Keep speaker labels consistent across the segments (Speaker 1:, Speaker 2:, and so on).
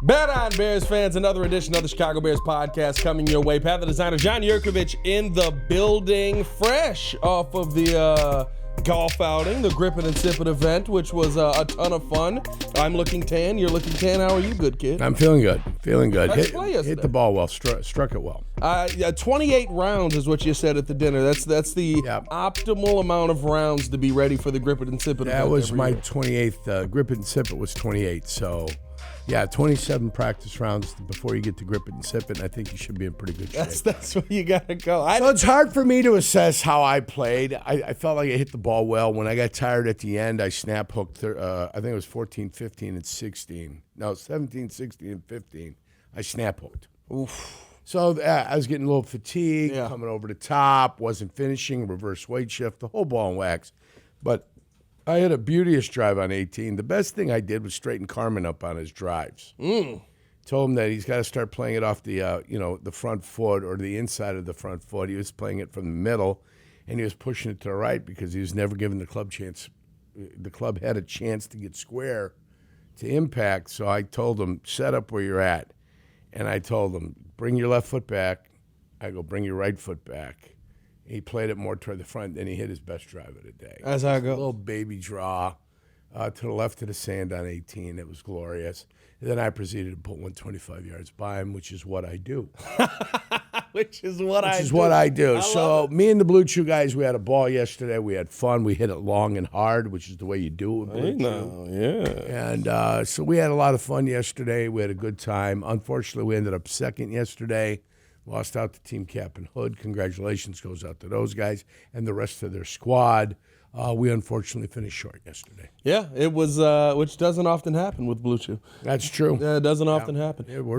Speaker 1: Bet on Bears fans, another edition of the Chicago Bears podcast coming your way. Pat the Designer, John Jurko in the building, fresh off of the golf outing, the Grip It and Sip It event, which was a ton of fun. I'm looking tan. You're looking tan. How are you, good kid?
Speaker 2: I'm feeling good.
Speaker 1: Hit
Speaker 2: the ball well. Struck it well.
Speaker 1: 28 rounds is what you said at the dinner. That's the optimal amount of rounds to be ready for the Grip It and Sip It event.
Speaker 2: That was my
Speaker 1: year.
Speaker 2: 28th. Grip It and Sip It was 28. So, 27 practice rounds before you get to Grip It and Sip It. And I think you should be in pretty good shape.
Speaker 1: That's where you got to go.
Speaker 2: So it's hard for me to assess how I played. I felt like I hit the ball well. When I got tired at the end, I snap hooked. I think it was 14, 15, and 16. No, 17, 16, and 15. I snap hooked.
Speaker 1: Oof.
Speaker 2: So I was getting a little fatigued, coming over the top, wasn't finishing, reverse weight shift, the whole ball and wax. But I had a beauteous drive on 18. The best thing I did was straighten Carmen up on his drives. Told him that he's got to start playing it off the the front foot or the inside of the front foot. He was playing it from the middle, and he was pushing it to the right because he was never given the club chance. The club had a chance to get square to impact. So I told him, set up where you're at. And I told him, bring your left foot back. I go, bring your right foot back. He played it more toward the front, then he hit his best drive of the day.
Speaker 1: That's how it goes.
Speaker 2: A little baby draw to the left of the sand on 18. It was glorious. And then I proceeded to put 125 yards by him, which is what I do.
Speaker 1: Which is what
Speaker 2: I do. So me and the Blue Chew guys, we had a ball yesterday. We had fun. We hit it long and hard, which is the way you do it with Blue Chew.
Speaker 1: Yeah.
Speaker 2: And so we had a lot of fun yesterday. We had a good time. Unfortunately, we ended up second yesterday. Lost out to Team Cap and Hood. Congratulations goes out to those guys and the rest of their squad. We unfortunately finished short yesterday.
Speaker 1: Yeah, it was, which doesn't often happen with Blue Chew.
Speaker 2: That's true.
Speaker 1: Yeah, it doesn't often happen.
Speaker 2: Yeah, we're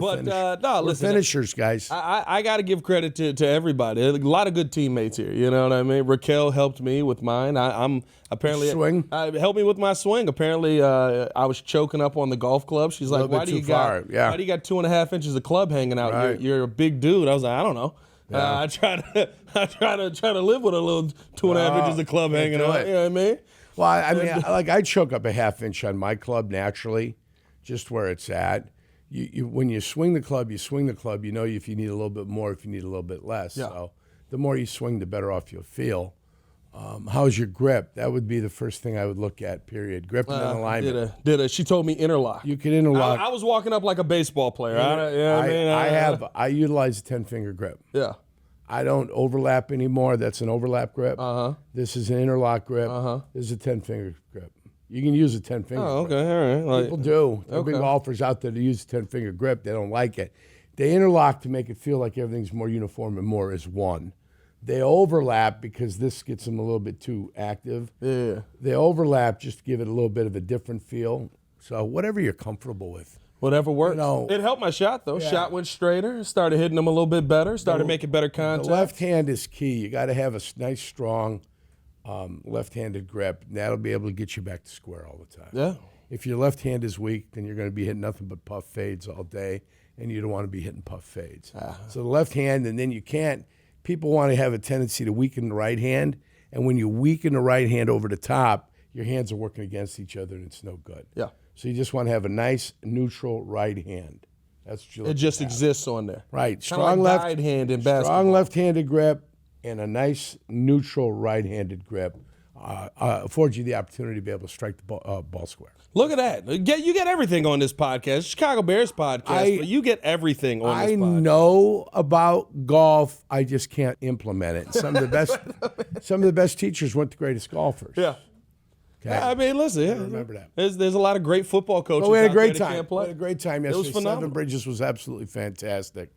Speaker 1: finishers,
Speaker 2: guys.
Speaker 1: I got to give credit to everybody. A lot of good teammates here. You know what I mean? Raquel helped me with mine. I'm apparently
Speaker 2: swing.
Speaker 1: Helped me with my swing. Apparently, I was choking up on the golf club. She's like, "Why do you got 2.5 inches of club hanging out?
Speaker 2: Right.
Speaker 1: You're a big dude." I was like, "I don't know." Yeah. I try to live with a little 2.5 inches of club hanging out. You know what I mean?
Speaker 2: Well, I mean, I choke up a half inch on my club naturally, just where it's at. You when you swing the club. You know if you need a little bit more, if you need a little bit less. Yeah. So the more you swing, the better off you'll feel. How's your grip? That would be the first thing I would look at, period. Grip and then alignment.
Speaker 1: She told me interlock.
Speaker 2: You can interlock.
Speaker 1: I was walking up like a baseball player.
Speaker 2: I utilize a 10-finger grip.
Speaker 1: Yeah.
Speaker 2: I don't overlap anymore. That's an overlap grip. This is an interlock grip. This is a 10-finger grip. You can use a 10-finger
Speaker 1: okay,
Speaker 2: grip.
Speaker 1: all right.
Speaker 2: People do. There are big golfers out there that use a 10-finger grip. They don't like it. They interlock to make it feel like everything's more uniform and more is one. They overlap because this gets them a little bit too active.
Speaker 1: Yeah.
Speaker 2: They overlap just to give it a little bit of a different feel. So whatever you're comfortable with.
Speaker 1: Whatever works.
Speaker 2: You know,
Speaker 1: it helped my shot, though.
Speaker 2: Yeah.
Speaker 1: Shot went straighter. Started hitting them a little bit better. Started making better contact.
Speaker 2: The left hand is key. You got to have a nice, strong left-handed grip. And that'll be able to get you back to square all the time.
Speaker 1: Yeah.
Speaker 2: If your left hand is weak, then you're going to be hitting nothing but puff fades all day, and you don't want to be hitting puff fades. So the left hand, and then you can't. People want to have a tendency to weaken the right hand, and when you weaken the right hand over the top, your hands are working against each other, and it's no good.
Speaker 1: Yeah.
Speaker 2: So you just want to have a nice, neutral right hand. That's what you
Speaker 1: It just exists on there.
Speaker 2: Right.
Speaker 1: Strong left guide hand in basketball.
Speaker 2: Strong left-handed grip and a nice, neutral right-handed grip affords you the opportunity to be able to strike the ball square.
Speaker 1: Look at that. You get everything on this podcast. Chicago Bears podcast, but you get everything on this podcast.
Speaker 2: I know about golf. I just can't implement it. Some of the best teachers weren't the greatest golfers.
Speaker 1: Yeah. Okay. I mean, listen.
Speaker 2: Remember that.
Speaker 1: There's a lot of great football coaches.
Speaker 2: We had a great
Speaker 1: time.
Speaker 2: time. We had a great time yesterday.
Speaker 1: It was phenomenal.
Speaker 2: Seven Bridges was absolutely fantastic.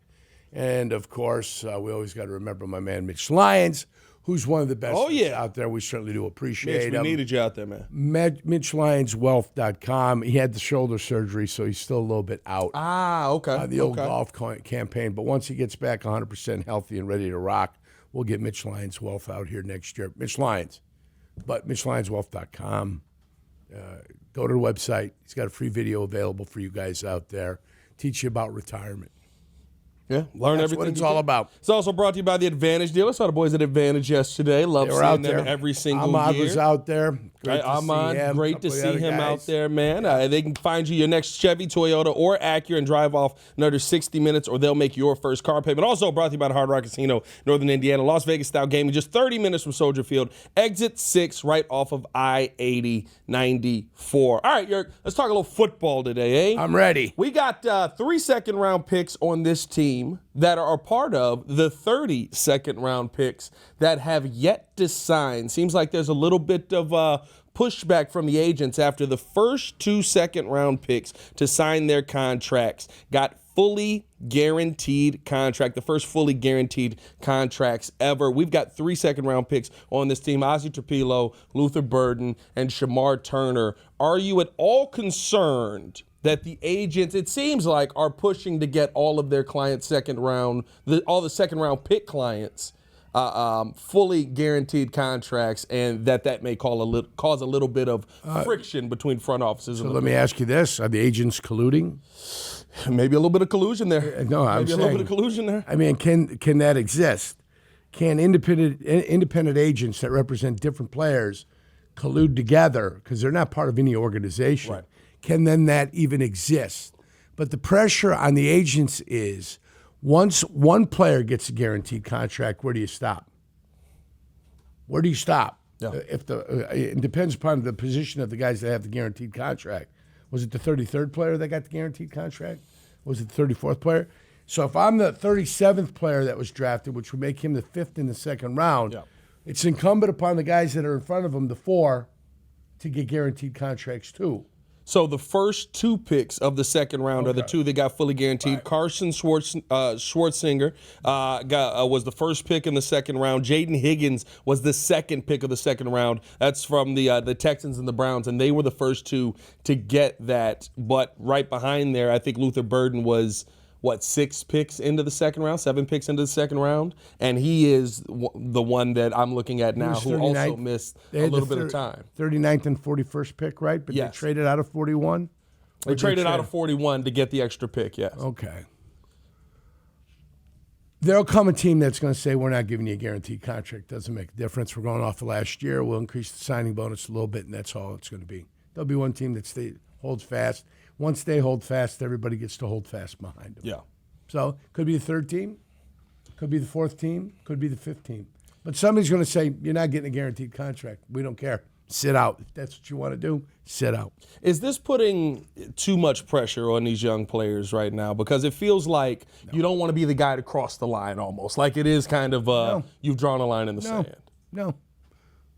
Speaker 2: And, of course, we always got to remember my man Mitch Lyons, who's one of the best out there. We certainly do appreciate him.
Speaker 1: We needed you out there, man.
Speaker 2: MitchLyonsWealth.com. He had the shoulder surgery, so he's still a little bit out.
Speaker 1: Okay.
Speaker 2: The old golf campaign. But once he gets back 100% healthy and ready to rock, we'll get Mitch Lyons Wealth out here next year. Mitch Lyons. But MitchLyonsWealth.com. Go to the website. He's got a free video available for you guys out there. Teach you about retirement.
Speaker 1: Yeah, learn
Speaker 2: That's
Speaker 1: everything.
Speaker 2: what it's all about.
Speaker 1: It's also brought to you by the Advantage dealer. I saw the boys at Advantage yesterday. Love seeing them every single year.
Speaker 2: Ahmad was out there. Great to see him.
Speaker 1: Great to see him out there, man. Yeah. They can find you your next Chevy, Toyota, or Acura and drive off in under 60 minutes, or they'll make your first car payment. Also brought to you by the Hard Rock Casino, Northern Indiana, Las Vegas style gaming, just 30 minutes from Soldier Field. Exit 6 right off of I-80 94. All right, Yerk, let's talk a little football today, eh?
Speaker 2: I'm ready.
Speaker 1: We got 3 second-round picks on this team that are part of the 30 second-round picks that have yet to sign. Seems like there's a little bit of pushback from the agents after the first 2 second-round picks to sign their contracts got fully guaranteed contract, the first fully guaranteed contracts ever. We've got 3 second-round picks on this team, Ozzie Trapilo, Luther Burden, and Shamar Turner. Are you at all concerned that the agents, it seems like, are pushing to get all of their clients all the second-round pick clients fully guaranteed contracts, and that may cause a little bit of friction between front offices?
Speaker 2: So let me ask you this. Are the agents colluding?
Speaker 1: Maybe a little bit of collusion there.
Speaker 2: No, I'm saying,
Speaker 1: a little bit of collusion there.
Speaker 2: I mean, can that exist? Can independent agents that represent different players collude together because they're not part of any organization?
Speaker 1: Right.
Speaker 2: Can then that even exist? But the pressure on the agents is once one player gets a guaranteed contract, where do you stop? Where do you stop?
Speaker 1: Yeah.
Speaker 2: It depends upon the position of the guys that have the guaranteed contract. Was it the 33rd player that got the guaranteed contract? Was it the 34th player? So if I'm the 37th player that was drafted, which would make him the 5th in the second round, it's incumbent upon the guys that are in front of him, the 4, to get guaranteed contracts too.
Speaker 1: So the first 2 picks of the second round are the 2 that got fully guaranteed. Right. Carson Schwartzinger was the first pick in the second round. Jaden Higgins was the second pick of the second round. That's from the Texans and the Browns, and they were the first 2 to get that. But right behind there, I think Luther Burden was, 6 picks into the second round, 7 picks into the second round, and he is the one that I'm looking at now who also missed a little bit of time.
Speaker 2: 39th and 41st pick, right? But they traded out of 41?
Speaker 1: They traded out of 41 to get the extra pick, yes.
Speaker 2: Okay. There'll come a team that's going to say, we're not giving you a guaranteed contract. Doesn't make a difference. We're going off of last year. We'll increase the signing bonus a little bit, and that's all it's going to be. There'll be one team that holds fast. Once they hold fast, everybody gets to hold fast behind them.
Speaker 1: Yeah.
Speaker 2: So could be the 3rd team, could be the 4th team, could be the 5th team. But somebody's going to say, you're not getting a guaranteed contract. We don't care. Sit out. If that's what you want to do, sit out.
Speaker 1: Is this putting too much pressure on these young players right now? Because it feels like you don't want to be the guy to cross the line almost. Like it is kind of you've drawn a line in the sand.
Speaker 2: No.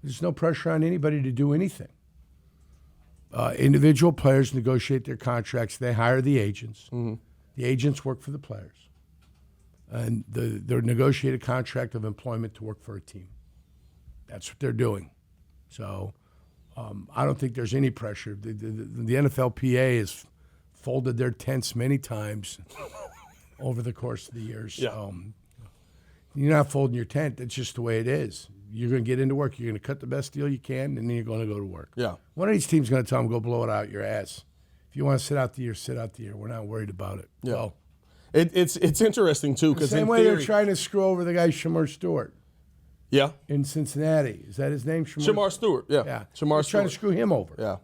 Speaker 2: There's no pressure on anybody to do anything. Individual players negotiate their contracts. They hire the agents. Mm-hmm. The agents work for the players. And they're negotiated contract of employment to work for a team. That's what they're doing. So I don't think there's any pressure. The NFLPA has folded their tents many times over the course of the years.
Speaker 1: Yeah.
Speaker 2: You're not folding your tent. That's just the way it is. You're going to get into work. You're going to cut the best deal you can, and then you're going to go to work.
Speaker 1: Yeah.
Speaker 2: One of these teams is going to tell them, go blow it out your ass. If you want to sit out the year, sit out the year. We're not worried about it.
Speaker 1: Yeah.
Speaker 2: So,
Speaker 1: it's interesting, too.
Speaker 2: The same way they're trying to screw over the guy Shamar Stewart.
Speaker 1: Yeah.
Speaker 2: In Cincinnati. Is that his name?
Speaker 1: Shamar Stewart, yeah.
Speaker 2: They're trying to screw him over.
Speaker 1: Yeah.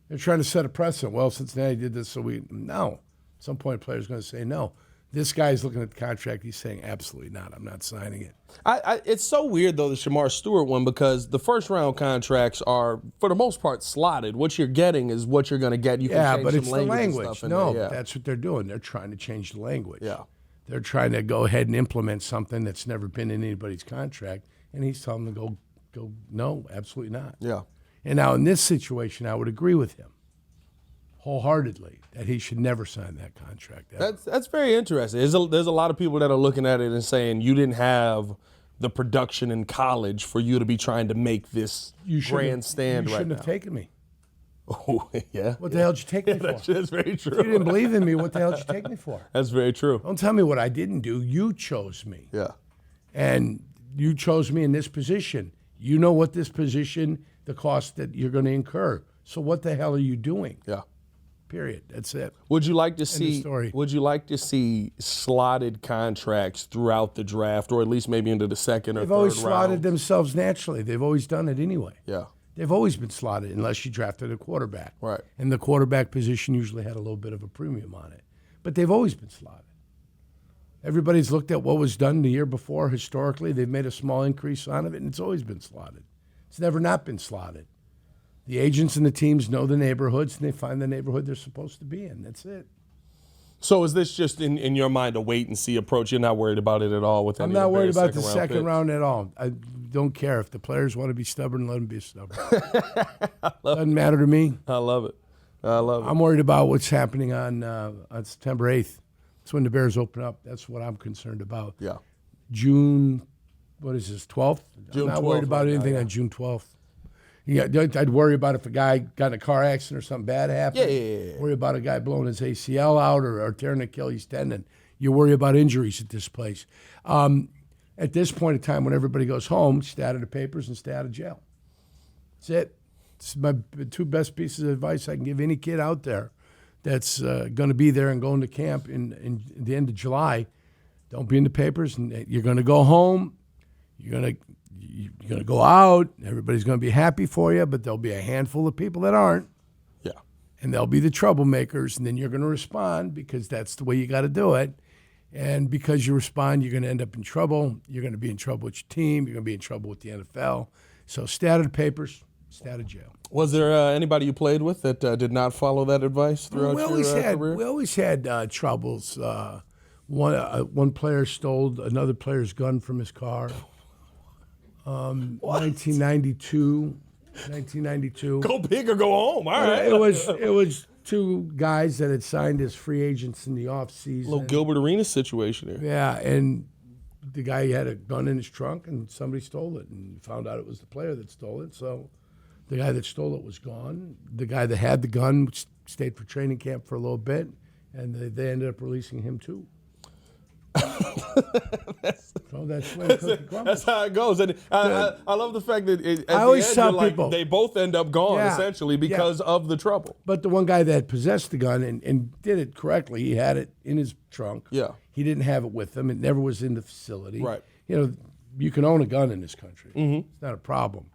Speaker 2: They're trying to set a precedent. Well, Cincinnati did this, so no. At some point, a player's going to say no. This guy's looking at the contract. He's saying, absolutely not. I'm not signing it.
Speaker 1: It's so weird, though, the Shamar Stewart one, because the first-round contracts are, for the most part, slotted. What you're getting is what you're going to get. You can change
Speaker 2: but
Speaker 1: some
Speaker 2: it's the language. No,
Speaker 1: there,
Speaker 2: that's what they're doing. They're trying to change the language.
Speaker 1: Yeah.
Speaker 2: They're trying to go ahead and implement something that's never been in anybody's contract, and he's telling them to go, no, absolutely not.
Speaker 1: Yeah.
Speaker 2: And now in this situation, I would agree with him wholeheartedly that he should never sign that contract.
Speaker 1: That's very interesting. There's a lot of people that are looking at it and saying you didn't have the production in college for you to be trying to make this grandstand right now.
Speaker 2: You shouldn't have taken me.
Speaker 1: Oh, yeah.
Speaker 2: What the hell did you take me for?
Speaker 1: That's very true.
Speaker 2: If you didn't believe in me, what the hell did you take me for?
Speaker 1: That's very true.
Speaker 2: Don't tell me what I didn't do. You chose me.
Speaker 1: Yeah.
Speaker 2: And you chose me in this position. You know what this position, the cost that you're going to incur. So what the hell are you doing?
Speaker 1: Yeah.
Speaker 2: period. That's it.
Speaker 1: Would you like to see?
Speaker 2: story.
Speaker 1: Would you like to see slotted contracts throughout the draft, or at least maybe into the second or
Speaker 2: They've
Speaker 1: third
Speaker 2: always
Speaker 1: round?
Speaker 2: slotted themselves naturally. They've always done it anyway.
Speaker 1: Yeah.
Speaker 2: They've always been slotted unless you drafted a quarterback.
Speaker 1: Right.
Speaker 2: And the quarterback position usually had a little bit of a premium on it. But they've always been slotted. Everybody's looked at what was done the year before historically. They've made a small increase on it, and it's always been slotted. It's never not been slotted. The agents and the teams know the neighborhoods, and they find the neighborhood they're supposed to be in. That's it.
Speaker 1: So is this just in your mind a wait and see approach? You're not worried about it at all with any
Speaker 2: I'm not worried about the
Speaker 1: picks?
Speaker 2: second round at all. I don't care. If the players want to be stubborn, let them be stubborn. Doesn't matter to me.
Speaker 1: I love it. I love it.
Speaker 2: I'm worried about what's happening on September 8th. That's when the Bears open up. That's what I'm concerned about.
Speaker 1: Yeah.
Speaker 2: June, what is this, 12th?
Speaker 1: June
Speaker 2: I'm not
Speaker 1: 12th
Speaker 2: worried about
Speaker 1: right now,
Speaker 2: anything
Speaker 1: yeah.
Speaker 2: on June 12th. Yeah, I'd worry about if a guy got in a car accident or something bad happened.
Speaker 1: Yeah.
Speaker 2: Worry about a guy blowing his ACL out or tearing Achilles tendon. You worry about injuries at this place. At this point in time, when everybody goes home, stay out of the papers and stay out of jail. That's it. It's my two best pieces of advice I can give any kid out there that's going to be there and going to camp in the end of July. Don't be in the papers, and you're going to go home. You're going to go out. Everybody's going to be happy for you, but there'll be a handful of people that aren't.
Speaker 1: Yeah.
Speaker 2: And they'll be the troublemakers, and then you're going to respond because that's the way you got to do it. And because you respond, you're going to end up in trouble. You're going to be in trouble with your team. You're going to be in trouble with the NFL. So stay out of the papers, stay out of jail.
Speaker 1: Was there anybody you played with that did not follow that advice throughout your career?
Speaker 2: We always had troubles. One player stole another player's gun from his car. 1992.
Speaker 1: Go big or go home. All right.
Speaker 2: It was two guys that had signed as free agents in the offseason.
Speaker 1: Little Gilbert Arenas situation here.
Speaker 2: Yeah, and the guy had a gun in his trunk, and somebody stole it, and found out it was the player that stole it. So the guy that stole it was gone. The guy that had the gun stayed for training camp for a little bit, and they ended up releasing him too.
Speaker 1: That's how it goes. And I love the fact that
Speaker 2: I always tell people
Speaker 1: they both end up gone essentially because of the trouble.
Speaker 2: But the one guy that possessed the gun and did it correctly, he had it in his trunk.
Speaker 1: Yeah.
Speaker 2: He didn't have it with him. It never was in the facility.
Speaker 1: Right.
Speaker 2: You know, you can own a gun in this country.
Speaker 1: Mm-hmm.
Speaker 2: It's not a problem.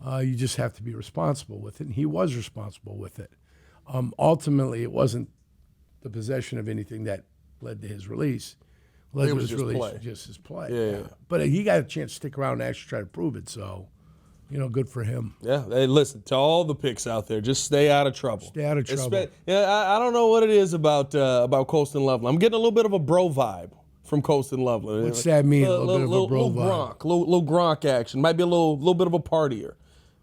Speaker 2: You just have to be responsible with it, and he was responsible with it. Ultimately, it wasn't the possession of anything that led to his release.
Speaker 1: It was just play.
Speaker 2: Just his play.
Speaker 1: Yeah.
Speaker 2: But he got a chance to stick around and actually try to prove it. So, good for him.
Speaker 1: Yeah. Hey, listen, to all the picks out there, just stay out of trouble.
Speaker 2: Stay out of trouble.
Speaker 1: I don't know what it is about Colston Loveland. I'm getting a little bit of a bro vibe from Colston Loveland.
Speaker 2: What's that mean? A little bit of a bro
Speaker 1: vibe. Little Gronk action. Might be a little bit of a partier.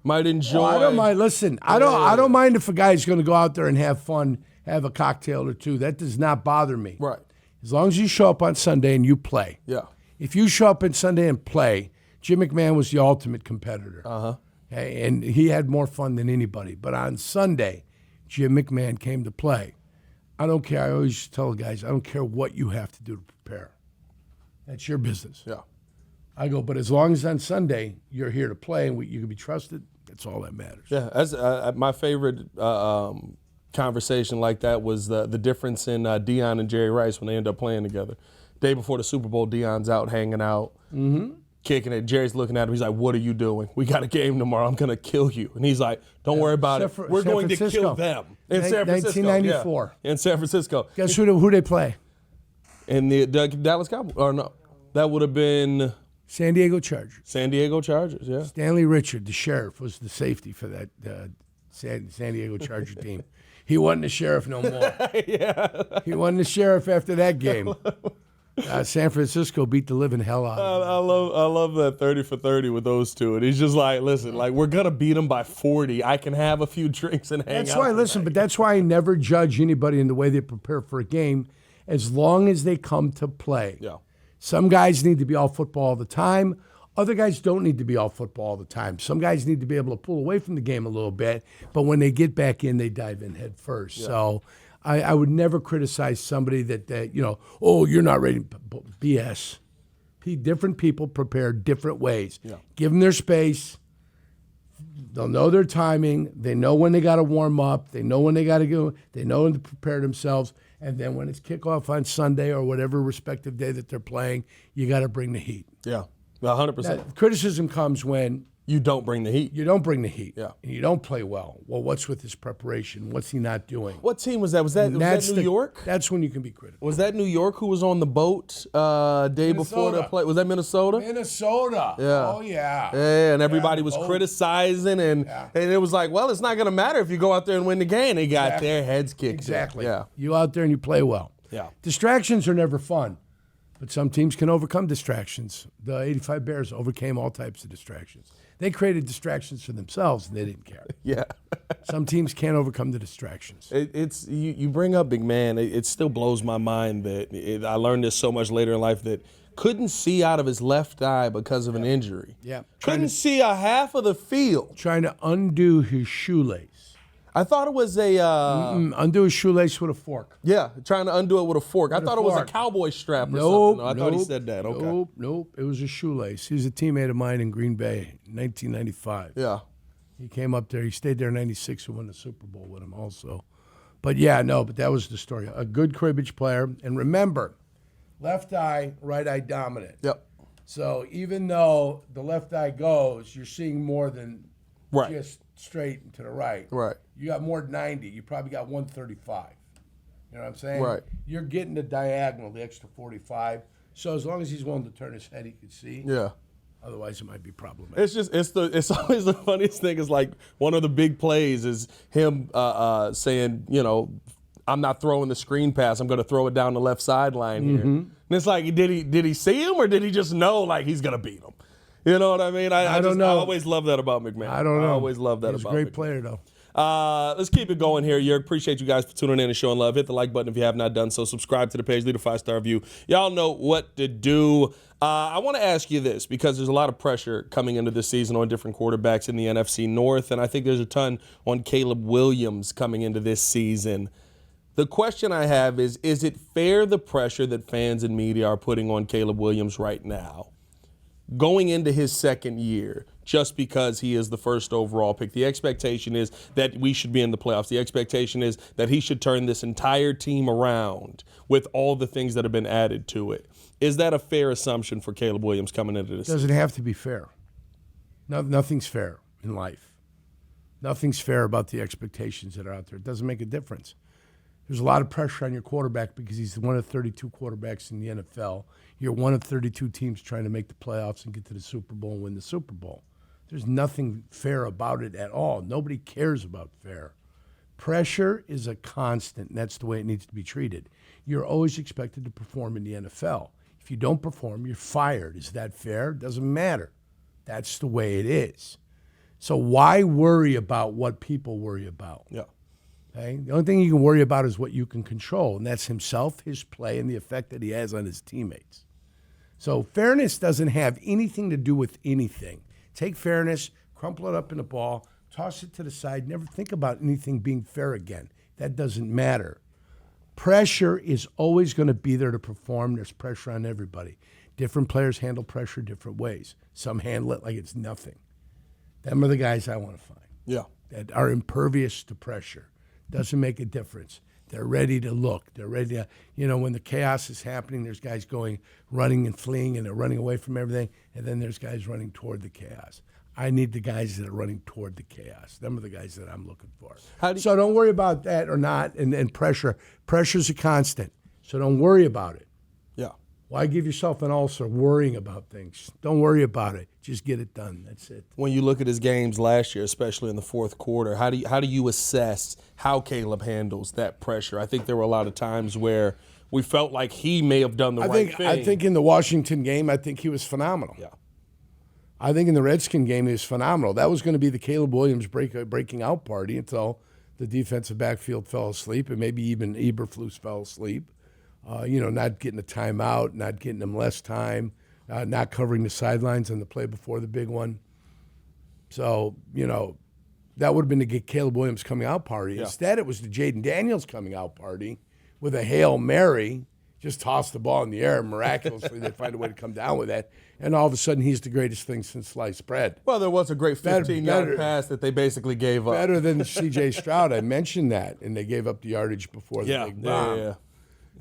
Speaker 1: Might enjoy.
Speaker 2: I don't mind. Listen, I don't mind if a guy's going to go out there and have fun, have a cocktail or two. That does not bother me.
Speaker 1: Right.
Speaker 2: As long as you show up on Sunday and you play.
Speaker 1: Yeah.
Speaker 2: If you show up on Sunday and play, Jim McMahon was the ultimate competitor.
Speaker 1: Uh-huh.
Speaker 2: Okay? And he had more fun than anybody. But on Sunday, Jim McMahon came to play. I don't care. I always tell the guys, I don't care what you have to do to prepare. That's your business.
Speaker 1: Yeah.
Speaker 2: I go, but as long as on Sunday you're here to play and you can be trusted, that's all that matters.
Speaker 1: Yeah. That's my favorite conversation like that was the difference in Deion and Jerry Rice when they end up playing together. Day before the Super Bowl, Deion's out hanging out, kicking it. Jerry's looking at him. He's like, "What are you doing? We got a game tomorrow. I'm going to kill you." And he's like, "Don't worry about it. We're going to kill them." In San Francisco.
Speaker 2: 1994.
Speaker 1: Yeah. In San Francisco.
Speaker 2: Guess who they play?
Speaker 1: In the Dallas Cowboys. Or no, that would have been
Speaker 2: San Diego Chargers.
Speaker 1: San Diego Chargers, yeah.
Speaker 2: Stanley Richard, the sheriff, was the safety for that San Diego Charger team. He wasn't the sheriff no more.
Speaker 1: Yeah.
Speaker 2: He wasn't the sheriff after that game. San Francisco beat the living hell out of him.
Speaker 1: I love that 30 for 30 with those two. And he's just like, listen, we're going to beat them by 40. I can have a few drinks and hang out.
Speaker 2: That's why, listen, but that's why I never judge anybody in the way they prepare for a game as long as they come to play.
Speaker 1: Yeah.
Speaker 2: Some guys need to be all football all the time. Other guys don't need to be all football all the time. Some guys need to be able to pull away from the game a little bit, but when they get back in, they dive in head first. Yeah. So I would never criticize somebody that you're not ready. BS. Different people prepare different ways.
Speaker 1: Yeah.
Speaker 2: Give them their space. They'll know their timing. They know when they got to warm up. They know when they got to go. They know when to prepare themselves. And then when it's kickoff on Sunday or whatever respective day that they're playing, you got to bring the heat.
Speaker 1: Yeah, 100%.
Speaker 2: Criticism comes when
Speaker 1: you don't bring the heat.
Speaker 2: You don't bring the heat.
Speaker 1: Yeah.
Speaker 2: And you don't play well. Well, what's with his preparation? What's he not doing?
Speaker 1: What team was that? Was that New York?
Speaker 2: That's when you can be critical.
Speaker 1: Was that New York who was on the boat day before the play? Was that Minnesota?
Speaker 2: Minnesota.
Speaker 1: Yeah.
Speaker 2: Oh, yeah.
Speaker 1: Yeah, and everybody was criticizing, and it was like, well, it's not going to matter if you go out there and win the game. They got their heads kicked.
Speaker 2: Exactly.
Speaker 1: Yeah.
Speaker 2: You out there and you play well.
Speaker 1: Yeah.
Speaker 2: Distractions are never fun, but some teams can overcome distractions. The 85 Bears overcame all types of distractions. They created distractions for themselves, and they didn't care.
Speaker 1: Yeah.
Speaker 2: Some teams can't overcome the distractions.
Speaker 1: It's you bring up, big man, it still blows my mind that I learned this so much later in life that couldn't see out of his left eye because of an injury.
Speaker 2: Yeah.
Speaker 1: Couldn't see a half of the field.
Speaker 2: Trying to undo his shoelace.
Speaker 1: I thought it was a...
Speaker 2: undo his shoelace with a fork.
Speaker 1: Yeah, trying to undo it with a fork. I thought it was a cowboy strap or something. No, I thought he said that. Okay.
Speaker 2: Nope. It was a shoelace. He was a teammate of mine in Green Bay in 1995.
Speaker 1: Yeah.
Speaker 2: He came up there. He stayed there in 96 and won the Super Bowl with him also. But that was the story. A good cribbage player. And remember, left eye, right eye dominant.
Speaker 1: Yep.
Speaker 2: So even though the left eye goes, you're seeing more than just straight and to the right.
Speaker 1: Right.
Speaker 2: You got more than 90. You probably got 135. You know what I'm saying?
Speaker 1: Right.
Speaker 2: You're getting the diagonal, the extra 45. So as long as he's willing to turn his head, he can see.
Speaker 1: Yeah.
Speaker 2: Otherwise, it might be problematic.
Speaker 1: It's always the funniest thing is like one of the big plays is him saying, I'm not throwing the screen pass. I'm going to throw it down the left sideline here. And it's like, did he see him or did he just know like he's going to beat him? You know what I mean? I don't know. I always love that about McMahon.
Speaker 2: I don't know.
Speaker 1: I always love that about McMahon.
Speaker 2: He's a great player, though.
Speaker 1: Let's keep it going here, Jurk. Appreciate you guys for tuning in and showing love. Hit the like button if you have not done so. Subscribe to the page. Leave a 5-star review. Y'all know what to do. I want to ask you this because there's a lot of pressure coming into this season on different quarterbacks in the NFC North, and I think there's a ton on Caleb Williams coming into this season. The question I have is it fair, the pressure that fans and media are putting on Caleb Williams right now, going into his second year, just because he is the first overall pick? The expectation is that we should be in the playoffs. The expectation is that he should turn this entire team around with all the things that have been added to it. Is that a fair assumption for Caleb Williams coming into this?
Speaker 2: It doesn't have to be fair. Nothing's fair in life. Nothing's fair about the expectations that are out there. It doesn't make a difference. There's a lot of pressure on your quarterback because he's one of 32 quarterbacks in the NFL. You're one of 32 teams trying to make the playoffs and get to the Super Bowl and win the Super Bowl. There's nothing fair about it at all. Nobody cares about fair. Pressure is a constant, and that's the way it needs to be treated. You're always expected to perform in the NFL. If you don't perform, you're fired. Is that fair? Doesn't matter. That's the way it is. So why worry about what people worry about?
Speaker 1: Yeah.
Speaker 2: Okay? The only thing you can worry about is what you can control, and that's himself, his play, and the effect that he has on his teammates. So fairness doesn't have anything to do with anything. Take fairness, crumple it up in a ball, toss it to the side, never think about anything being fair again. That doesn't matter. Pressure is always going to be there to perform. There's pressure on everybody. Different players handle pressure different ways. Some handle it like it's nothing. Them are the guys I want to find.
Speaker 1: Yeah.
Speaker 2: That are impervious to pressure. Doesn't make a difference. They're ready to look. They're ready to, when the chaos is happening, there's guys running and fleeing, and they're running away from everything, and then there's guys running toward the chaos. I need the guys that are running toward the chaos. Them are the guys that I'm looking for. So don't worry about that or not, and pressure. Pressure's a constant, so don't worry about it.
Speaker 1: Yeah.
Speaker 2: Why give yourself an ulcer worrying about things? Don't worry about it. Just get it done. That's it.
Speaker 1: When you look at his games last year, especially in the fourth quarter, how do you assess how Caleb handles that pressure? I think there were a lot of times where we felt like he may have done the right thing.
Speaker 2: I think in the Washington game, I think he was phenomenal.
Speaker 1: Yeah.
Speaker 2: I think in the Redskin game, he was phenomenal. That was going to be the Caleb Williams breaking out party until the defensive backfield fell asleep, and maybe even Eberflus fell asleep. Not getting a timeout, not getting them less time, not covering the sidelines on the play before the big one. So, that would have been the Caleb Williams coming out party. Yeah. Instead, it was the Jaden Daniels coming out party with a Hail Mary just toss the ball in the air. Miraculously, they find a way to come down with that. And all of a sudden, he's the greatest thing since sliced bread.
Speaker 1: Well, there was a great 15-yard pass that they basically gave up.
Speaker 2: Better than C.J. Stroud. I mentioned that, and they gave up the yardage before the big bomb.
Speaker 1: Yeah.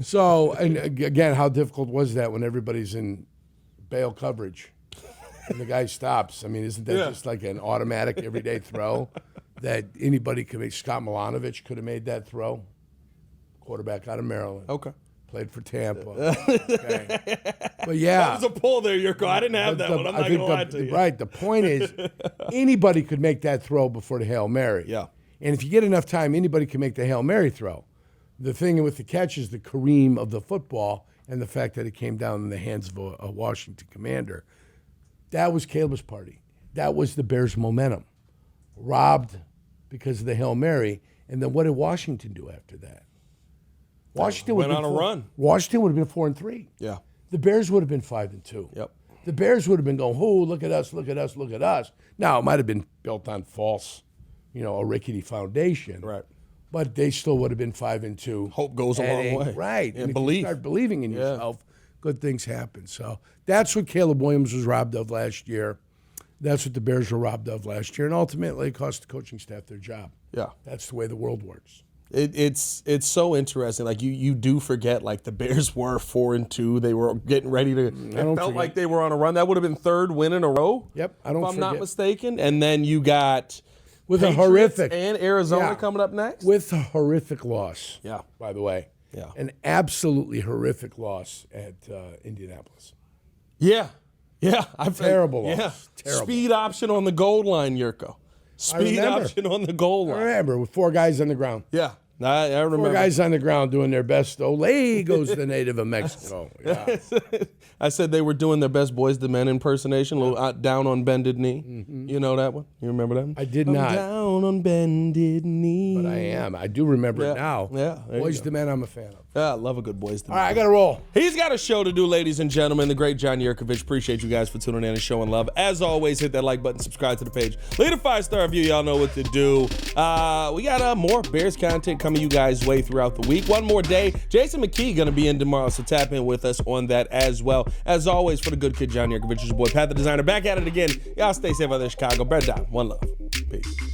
Speaker 2: So, and again, how difficult was that when everybody's in bail coverage and the guy stops? I mean, isn't that just like an automatic everyday throw that anybody could make? Scott Milanovic could have made that throw. Quarterback out of Maryland.
Speaker 1: Okay.
Speaker 2: Played for Tampa. Okay. But yeah.
Speaker 1: That was a pull there, Yurko. I didn't have that one. I'm not going to lie to you.
Speaker 2: Right. The point is, anybody could make that throw before the Hail Mary.
Speaker 1: Yeah.
Speaker 2: And if you get enough time, anybody can make the Hail Mary throw. The thing with the catch is the Kareem of the football and the fact that it came down in the hands of a Washington commander. That was Caleb's party. That was the Bears' momentum. Robbed because of the Hail Mary. And then what did Washington do after that? Washington
Speaker 1: went on a run.
Speaker 2: Washington would have been 4-3.
Speaker 1: Yeah.
Speaker 2: The Bears would have been 5-2.
Speaker 1: Yep.
Speaker 2: The Bears would have been going, oh, look at us, look at us, look at us. Now, it might have been built on false, a rickety foundation.
Speaker 1: Right.
Speaker 2: But they still would have been 5-2.
Speaker 1: Hope goes a long way.
Speaker 2: Right.
Speaker 1: And
Speaker 2: if
Speaker 1: belief.
Speaker 2: you start believing in yourself, good things happen. So that's what Caleb Williams was robbed of last year. That's what the Bears were robbed of last year. And ultimately, it cost the coaching staff their job.
Speaker 1: Yeah.
Speaker 2: That's the way the world works.
Speaker 1: It's so interesting. Like you do forget, like the Bears were 4-2. They were getting ready to. It felt like they were on a run. That would have been third win in a row.
Speaker 2: Yep,
Speaker 1: if I'm not mistaken. And then you got
Speaker 2: with
Speaker 1: Patriots
Speaker 2: a horrific
Speaker 1: and Arizona coming up next
Speaker 2: with a horrific loss.
Speaker 1: Yeah,
Speaker 2: by the way,
Speaker 1: yeah,
Speaker 2: an absolutely horrific loss at Indianapolis.
Speaker 1: Yeah,
Speaker 2: terrible loss.
Speaker 1: Yeah,
Speaker 2: terrible.
Speaker 1: Speed option on the goal line, Yurko. Speed option on the goal line.
Speaker 2: I remember with 4 guys on the ground.
Speaker 1: Yeah, I remember.
Speaker 2: 4 guys on the ground doing their best. Olay goes the native of Mexico. Yeah.
Speaker 1: I said they were doing their best Boys the Men impersonation, a little down on bended knee. Mm-hmm. You know that one? You remember that one?
Speaker 2: I did not.
Speaker 1: Down on bended knee.
Speaker 2: But I am. I do remember it now.
Speaker 1: Yeah.
Speaker 2: Boys the Men I'm a fan of.
Speaker 1: Yeah, I love a good Boys the Men.
Speaker 2: All right, I got to roll.
Speaker 1: He's got a show to do, ladies and gentlemen. The great John Yurkovich. Appreciate you guys for tuning in and showing love. As always, hit that like button, subscribe to the page. Leave a 5-star review. Y'all know what to do. We got more Bears content coming you guys' way throughout the week. One more day. Jason McKee going to be in tomorrow, so tap in with us on that as well. As always, for the good kid John Yurkovich, your boy Pat the Designer, back at it again. Y'all stay safe out there, Chicago. Bread down. One love. Peace.